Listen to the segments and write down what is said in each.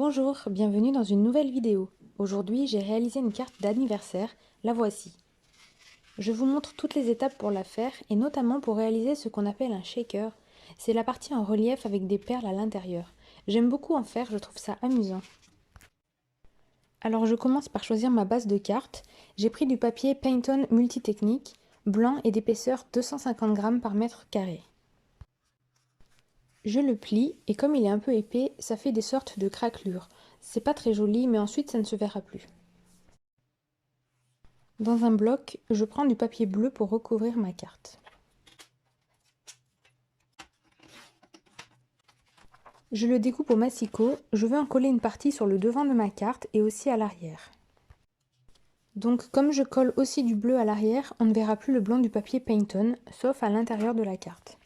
Bonjour, bienvenue dans une nouvelle vidéo. Aujourd'hui, j'ai réalisé une carte d'anniversaire, la voici. Je vous montre toutes les étapes pour la faire et notamment pour réaliser ce qu'on appelle un shaker. C'est la partie en relief avec des perles à l'intérieur. J'aime beaucoup en faire, je trouve ça amusant. Alors je commence par choisir ma base de carte. J'ai pris du papier Pantone Multitechnique, blanc et d'épaisseur 250 g par mètre carré. Je le plie et comme il est un peu épais, ça fait des sortes de craquelures. C'est pas très joli mais ensuite ça ne se verra plus. Dans un bloc, je prends du papier bleu pour recouvrir ma carte. Je le découpe au massicot, je veux en coller une partie sur le devant de ma carte et aussi à l'arrière. Donc comme je colle aussi du bleu à l'arrière, on ne verra plus le blanc du papier Pantone, sauf à l'intérieur de la carte.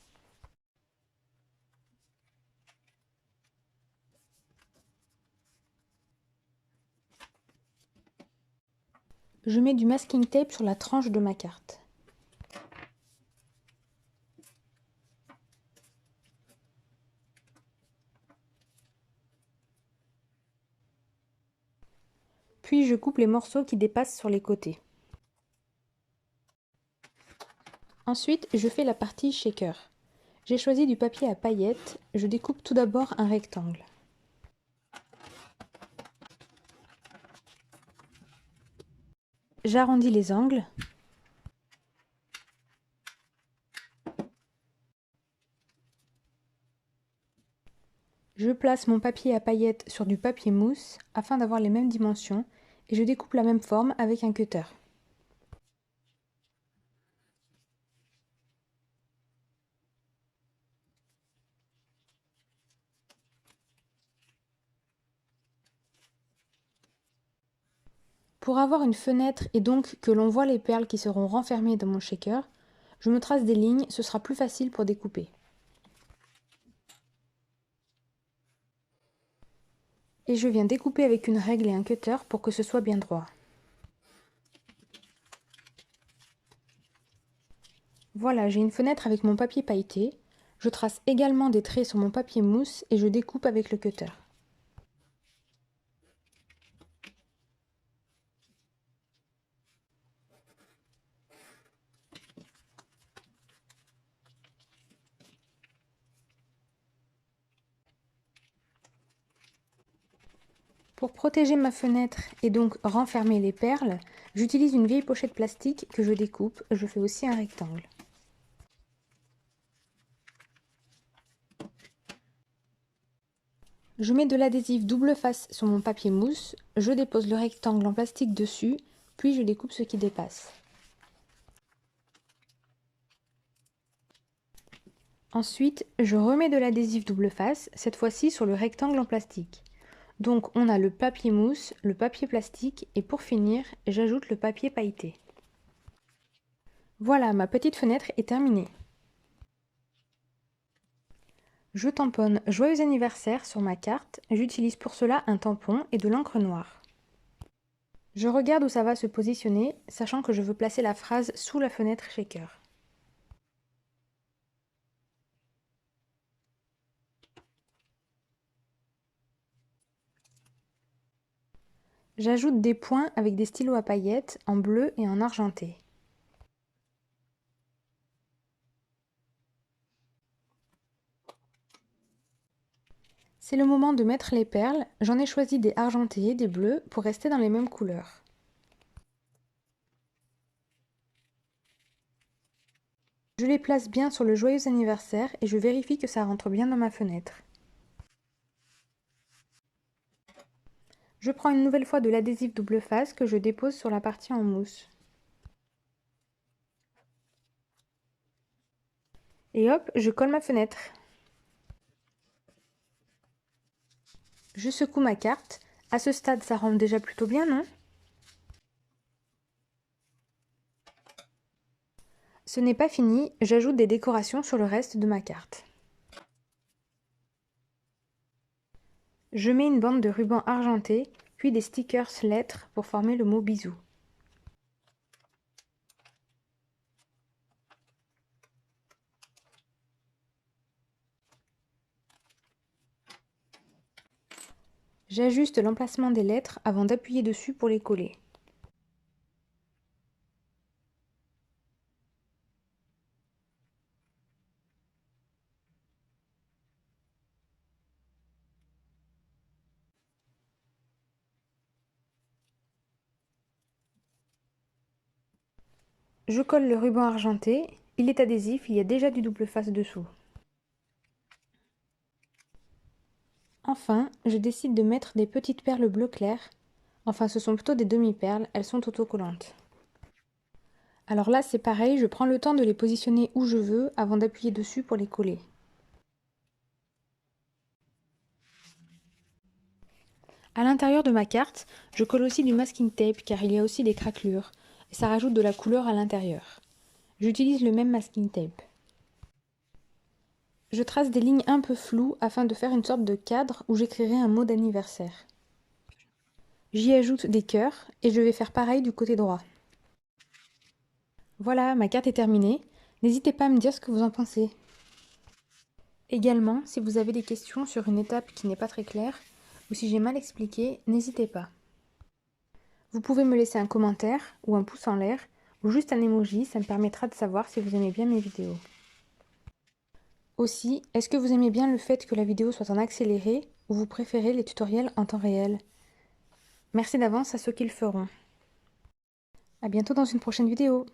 Je mets du masking tape sur la tranche de ma carte. Puis je coupe les morceaux qui dépassent sur les côtés. Ensuite, je fais la partie shaker. J'ai choisi du papier à paillettes, je découpe tout d'abord un rectangle. J'arrondis les angles. Je place mon papier à paillettes sur du papier mousse afin d'avoir les mêmes dimensions et je découpe la même forme avec un cutter. Pour avoir une fenêtre et donc que l'on voit les perles qui seront renfermées dans mon shaker, je me trace des lignes, ce sera plus facile pour découper. Et je viens découper avec une règle et un cutter pour que ce soit bien droit. Voilà, j'ai une fenêtre avec mon papier pailleté. Je trace également des traits sur mon papier mousse et je découpe avec le cutter. Pour protéger ma fenêtre et donc renfermer les perles, j'utilise une vieille pochette plastique que je découpe. Je fais aussi un rectangle. Je mets de l'adhésif double face sur mon papier mousse, je dépose le rectangle en plastique dessus, puis je découpe ce qui dépasse. Ensuite, je remets de l'adhésif double face, cette fois-ci sur le rectangle en plastique. Donc on a le papier mousse, le papier plastique et pour finir, j'ajoute le papier pailleté. Voilà, ma petite fenêtre est terminée. Je tamponne Joyeux anniversaire sur ma carte, j'utilise pour cela un tampon et de l'encre noire. Je regarde où ça va se positionner, sachant que je veux placer la phrase sous la fenêtre shaker. J'ajoute des points avec des stylos à paillettes en bleu et en argenté. C'est le moment de mettre les perles, j'en ai choisi des argentés et des bleus pour rester dans les mêmes couleurs. Je les place bien sur le joyeux anniversaire et je vérifie que ça rentre bien dans ma fenêtre. Je prends une nouvelle fois de l'adhésif double face que je dépose sur la partie en mousse. Et hop, je colle ma fenêtre. Je secoue ma carte. À ce stade, ça rentre déjà plutôt bien, non? Ce n'est pas fini, j'ajoute des décorations sur le reste de ma carte. Je mets une bande de ruban argenté, puis des stickers lettres pour former le mot bisous. J'ajuste l'emplacement des lettres avant d'appuyer dessus pour les coller. Je colle le ruban argenté, il est adhésif, il y a déjà du double face dessous. Enfin, je décide de mettre des petites perles bleu clair. Enfin, ce sont plutôt des demi-perles, elles sont autocollantes. Alors là, c'est pareil, je prends le temps de les positionner où je veux avant d'appuyer dessus pour les coller. À l'intérieur de ma carte, je colle aussi du masking tape car il y a aussi des craquelures et ça rajoute de la couleur à l'intérieur. J'utilise le même masking tape. Je trace des lignes un peu floues afin de faire une sorte de cadre où j'écrirai un mot d'anniversaire. J'y ajoute des cœurs et je vais faire pareil du côté droit. Voilà, ma carte est terminée. N'hésitez pas à me dire ce que vous en pensez. Également, si vous avez des questions sur une étape qui n'est pas très claire, ou si j'ai mal expliqué, n'hésitez pas. Vous pouvez me laisser un commentaire, ou un pouce en l'air, ou juste un emoji, ça me permettra de savoir si vous aimez bien mes vidéos. Aussi, est-ce que vous aimez bien le fait que la vidéo soit en accéléré, ou vous préférez les tutoriels en temps réel? Merci d'avance à ceux qui le feront. À bientôt dans une prochaine vidéo.